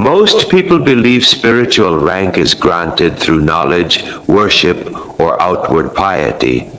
Most people believe spiritual rank is granted through knowledge, worship, or outward piety.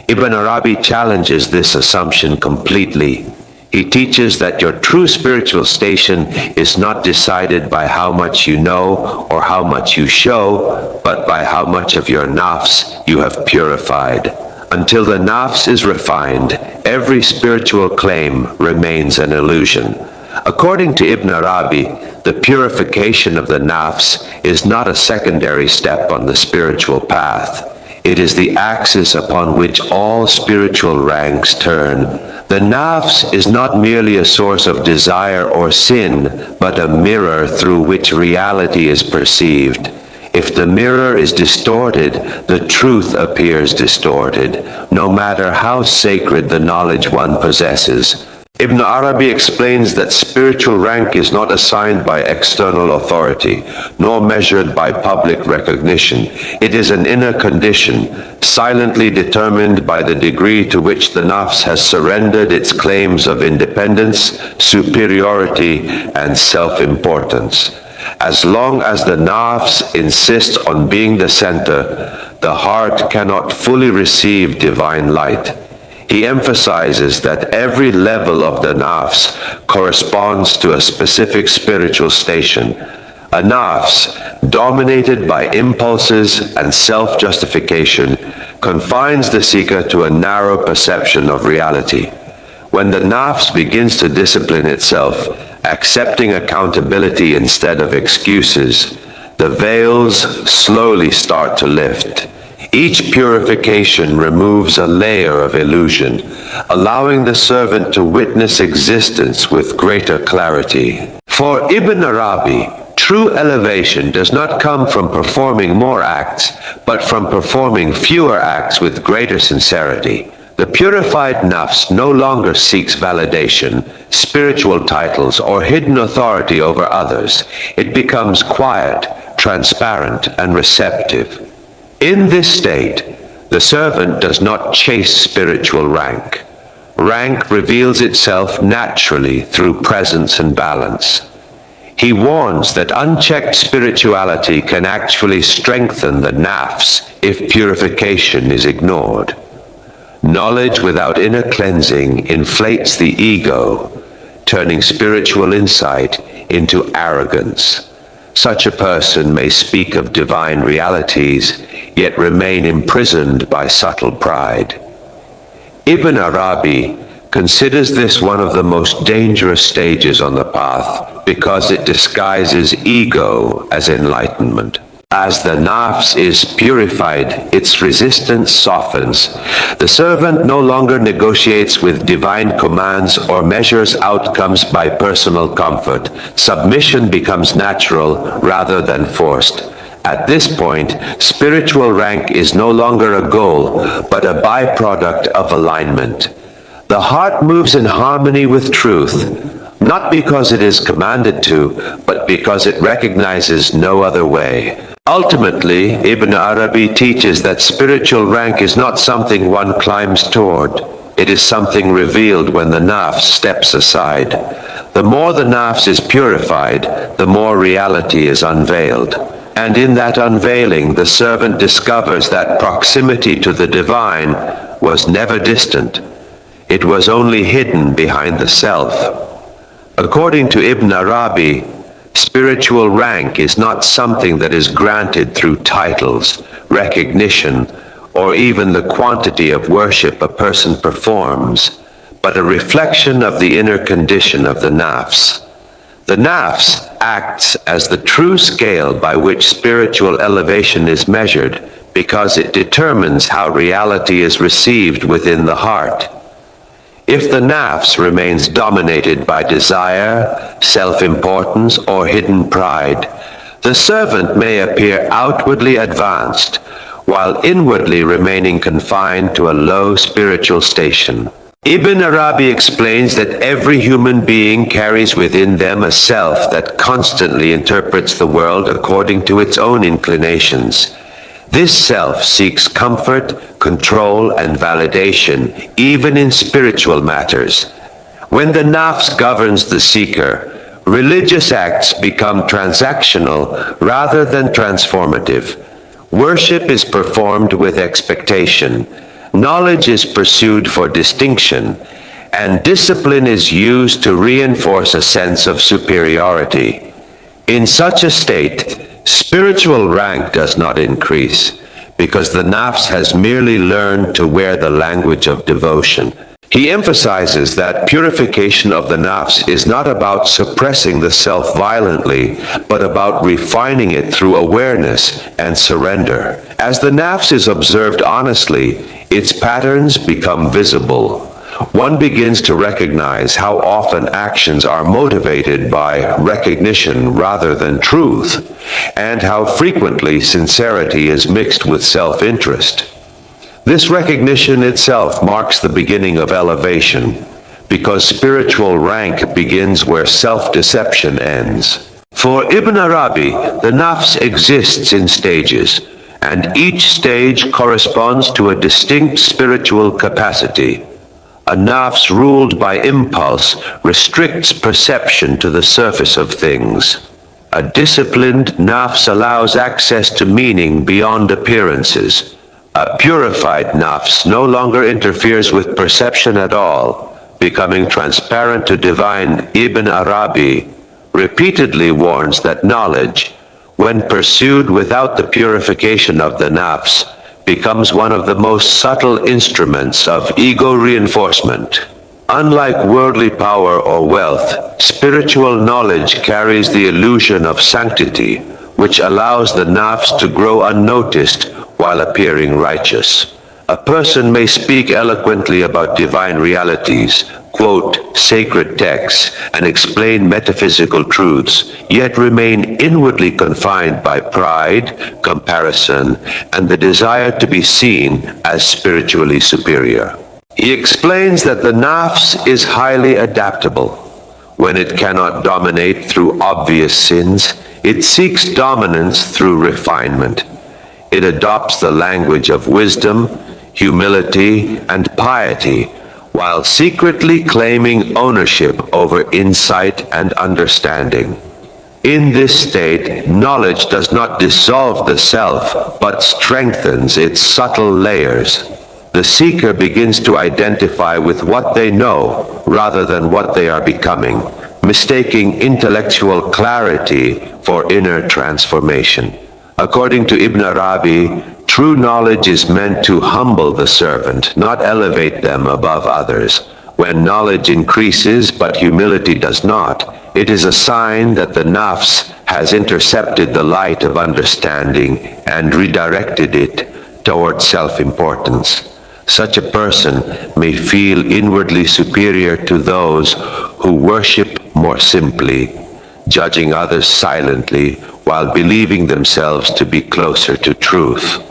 Ibn Arabi challenges this assumption completely. He teaches that your true spiritual station is not decided by how much you know or how much you show, but by how much of your nafs you have purified. Until the nafs is refined, every spiritual claim remains an illusion. According to Ibn Arabi, the purification of the nafs is not a secondary step on the spiritual path. It is the axis upon which all spiritual ranks turn. The nafs is not merely a source of desire or sin, but a mirror through which reality is perceived. If the mirror is distorted, the truth appears distorted, no matter how sacred the knowledge one possesses. Ibn Arabi explains that spiritual rank is not assigned by external authority, nor measured by public recognition. It is an inner condition, silently determined by the degree to which the nafs has surrendered its claims of independence, superiority, and self-importance. As long as the nafs insists on being the center, the heart cannot fully receive divine light. He emphasizes that every level of the nafs corresponds to a specific spiritual station. A nafs dominated by impulses and self-justification confines the seeker to a narrow perception of reality. When the nafs begins to discipline itself, accepting accountability instead of excuses, the veils slowly start to lift. Each purification removes a layer of illusion, allowing the servant to witness existence with greater clarity. For Ibn Arabi, true elevation does not come from performing more acts, but from performing fewer acts with greater sincerity. The purified nafs no longer seeks validation, spiritual titles, or hidden authority over others. It becomes quiet, transparent, and receptive. In this state, the servant does not chase spiritual rank. Rank reveals itself naturally through presence and balance. He warns that unchecked spirituality can actually strengthen the nafs if purification is ignored. Knowledge without inner cleansing inflates the ego, turning spiritual insight into arrogance. Such a person may speak of divine realities, yet remain imprisoned by subtle pride. Ibn Arabi considers this one of the most dangerous stages on the path because it disguises ego as enlightenment. As the nafs is purified, its resistance softens. The servant no longer negotiates with divine commands or measures outcomes by personal comfort. Submission becomes natural rather than forced. At this point, spiritual rank is no longer a goal, but a byproduct of alignment. The heart moves in harmony with truth, not because it is commanded to, but because it recognizes no other way. Ultimately, Ibn Arabi teaches that spiritual rank is not something one climbs toward. It is something revealed when the nafs steps aside. The more the nafs is purified, the more reality is unveiled. And in that unveiling, the servant discovers that proximity to the divine was never distant. It was only hidden behind the self. According to Ibn Arabi, spiritual rank is not something that is granted through titles, recognition, or even the quantity of worship a person performs, but a reflection of the inner condition of the nafs. The nafs acts as the true scale by which spiritual elevation is measured because it determines how reality is received within the heart. If the nafs remains dominated by desire, self-importance, or hidden pride, the servant may appear outwardly advanced, while inwardly remaining confined to a low spiritual station. Ibn Arabi explains that every human being carries within them a self that constantly interprets the world according to its own inclinations. This self seeks comfort, control, and validation, even in spiritual matters. When the nafs governs the seeker, Religious acts become transactional rather than transformative. Worship is performed with expectation. Knowledge is pursued for distinction, and discipline is used to reinforce a sense of superiority. In such a state, spiritual rank does not increase, because the Nafs has merely learned to wear the language of devotion. He emphasizes that purification of the Nafs is not about suppressing the self violently, but about refining it through awareness and surrender. As the Nafs is observed honestly, its patterns become visible. One begins to recognize how often actions are motivated by recognition rather than truth, and how frequently sincerity is mixed with self-interest. This recognition itself marks the beginning of elevation, because spiritual rank begins where self-deception ends. For Ibn Arabi, the Nafs exists in stages, and each stage corresponds to a distinct spiritual capacity. A Nafs ruled by impulse restricts perception to the surface of things. A disciplined Nafs allows access to meaning beyond appearances. A purified Nafs no longer interferes with perception at all, becoming transparent to divine. Ibn Arabi repeatedly warns that knowledge, when pursued without the purification of the Nafs, becomes one of the most subtle instruments of ego reinforcement. Unlike worldly power or wealth, spiritual knowledge carries the illusion of sanctity, which allows the Nafs to grow unnoticed while appearing righteous. A person may speak eloquently about divine realities, quote sacred texts, and explain metaphysical truths, yet remain inwardly confined by pride, comparison, and the desire to be seen as spiritually superior. He explains that the Nafs is highly adaptable. When it cannot dominate through obvious sins, it seeks dominance through refinement. It adopts the language of wisdom, humility, and piety, while secretly claiming ownership over insight and understanding. In this state, knowledge does not dissolve the self, but strengthens its subtle layers. The seeker begins to identify with what they know rather than what they are becoming, mistaking intellectual clarity for inner transformation. According to Ibn Arabi, true knowledge is meant to humble the servant, not elevate them above others. When knowledge increases but humility does not, it is a sign that the Nafs has intercepted the light of understanding and redirected it toward self-importance. Such a person may feel inwardly superior to those who worship more simply, judging others silently while believing themselves to be closer to truth.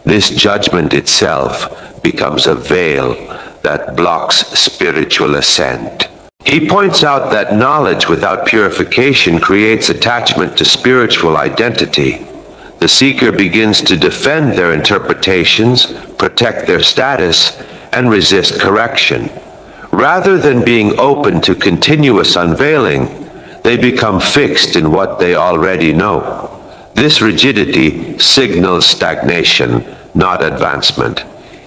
This judgment itself becomes a veil that blocks spiritual ascent. He points out that knowledge without purification creates attachment to spiritual identity. The seeker begins to defend their interpretations, protect their status, and resist correction. Rather than being open to continuous unveiling, they become fixed in what they already know. This rigidity signals stagnation, not advancement.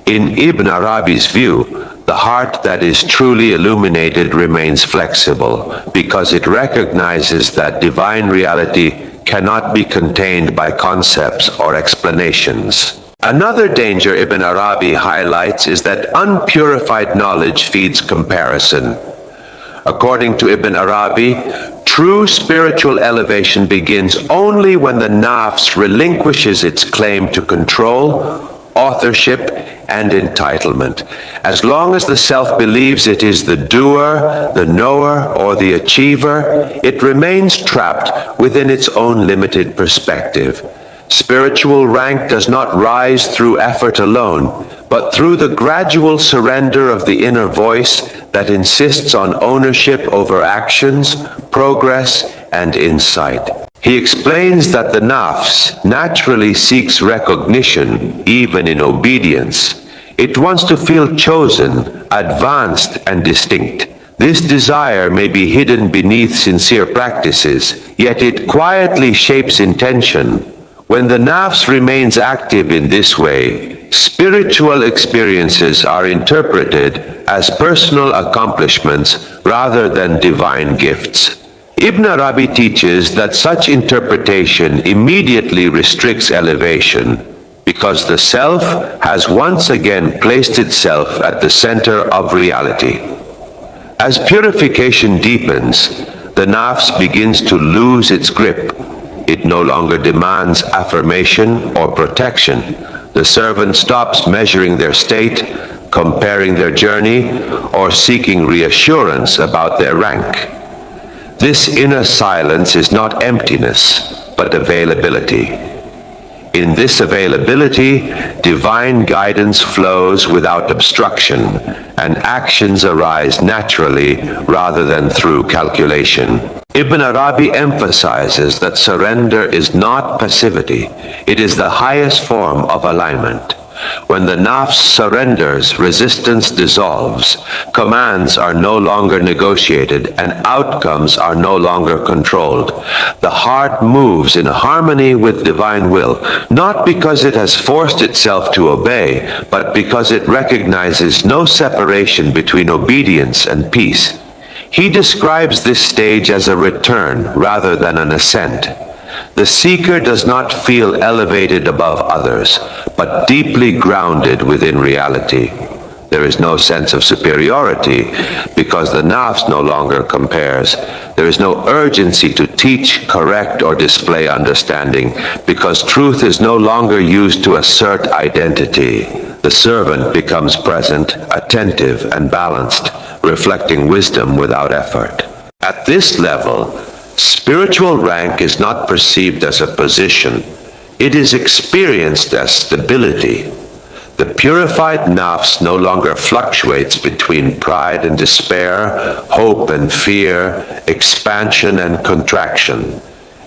In Ibn Arabi's view, the heart that is truly illuminated remains flexible because it recognizes that divine reality cannot be contained by concepts or explanations. Another danger Ibn Arabi highlights is that unpurified knowledge feeds comparison. According to Ibn Arabi, true spiritual elevation begins only when the Nafs relinquishes its claim to control, authorship, and entitlement. As long as the self believes it is the doer, the knower, or the achiever, it remains trapped within its own limited perspective. Spiritual rank does not rise through effort alone, but through the gradual surrender of the inner voice that insists on ownership over actions, progress, and insight. He explains that the Nafs naturally seeks recognition, even in obedience. It wants to feel chosen, advanced, and distinct. This desire may be hidden beneath sincere practices, yet it quietly shapes intention. When the nafs remains active in this way, spiritual experiences are interpreted as personal accomplishments rather than divine gifts. Ibn Arabi teaches that such interpretation immediately restricts elevation, because the self has once again placed itself at the center of reality. As purification deepens, the nafs begins to lose its grip. It no longer demands affirmation or protection. The servant stops measuring their state, comparing their journey, or seeking reassurance about their rank. This inner silence is not emptiness, but availability. In this availability, divine guidance flows without obstruction, and actions arise naturally rather than through calculation. Ibn Arabi emphasizes that surrender is not passivity, it is the highest form of alignment. When the nafs surrenders, resistance dissolves, commands are no longer negotiated, and outcomes are no longer controlled. The heart moves in harmony with divine will, not because it has forced itself to obey, but because it recognizes no separation between obedience and peace. He describes this stage as a return rather than an ascent. The seeker does not feel elevated above others, but deeply grounded within reality. There is no sense of superiority because the nafs no longer compares. There is no urgency to teach, correct, or display understanding because truth is no longer used to assert identity. The servant becomes present, attentive, and balanced, reflecting wisdom without effort. At this level, spiritual rank is not perceived as a position. It is experienced as stability. The purified nafs no longer fluctuates between pride and despair, hope and fear, expansion and contraction.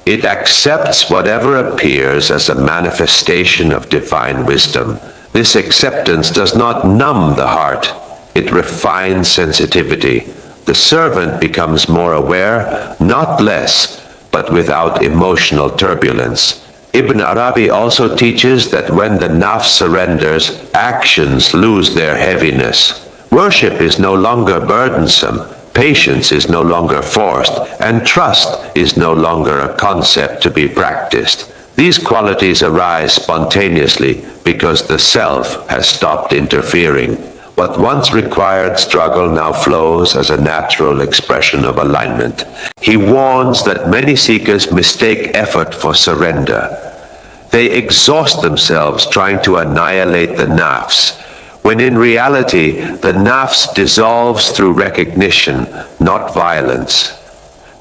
It accepts whatever appears as a manifestation of divine wisdom. This acceptance does not numb the heart. It refines sensitivity. The servant becomes more aware, not less, but without emotional turbulence. Ibn Arabi also teaches that when the nafs surrenders, actions lose their heaviness. Worship is no longer burdensome, patience is no longer forced, and trust is no longer a concept to be practiced. These qualities arise spontaneously because the self has stopped interfering. What once required struggle now flows as a natural expression of alignment. He warns that many seekers mistake effort for surrender. They exhaust themselves trying to annihilate the nafs, when in reality the nafs dissolves through recognition, not violence.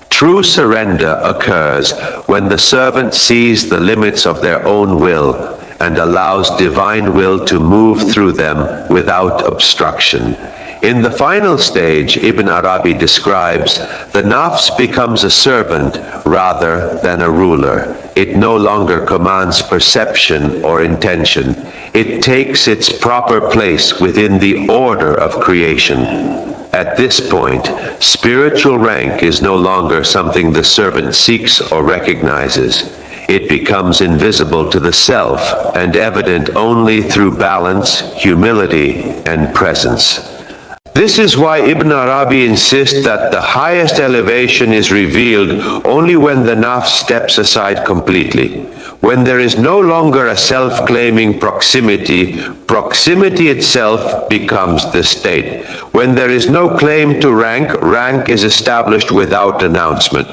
True surrender occurs when the servant sees the limits of their own will and allows divine will to move through them without obstruction. In the final stage, Ibn Arabi describes, the nafs becomes a servant rather than a ruler. It no longer commands perception or intention. It takes its proper place within the order of creation. At this point, spiritual rank is no longer something the servant seeks or recognizes. It becomes invisible to the self and evident only through balance, humility, and presence. This is why Ibn Arabi insists that the highest elevation is revealed only when the nafs steps aside completely. When there is no longer a self-claiming proximity, proximity itself becomes the state. When there is no claim to rank, rank is established without announcement.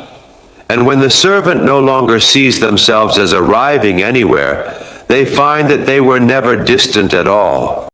And when the servant no longer sees themselves as arriving anywhere, they find that they were never distant at all.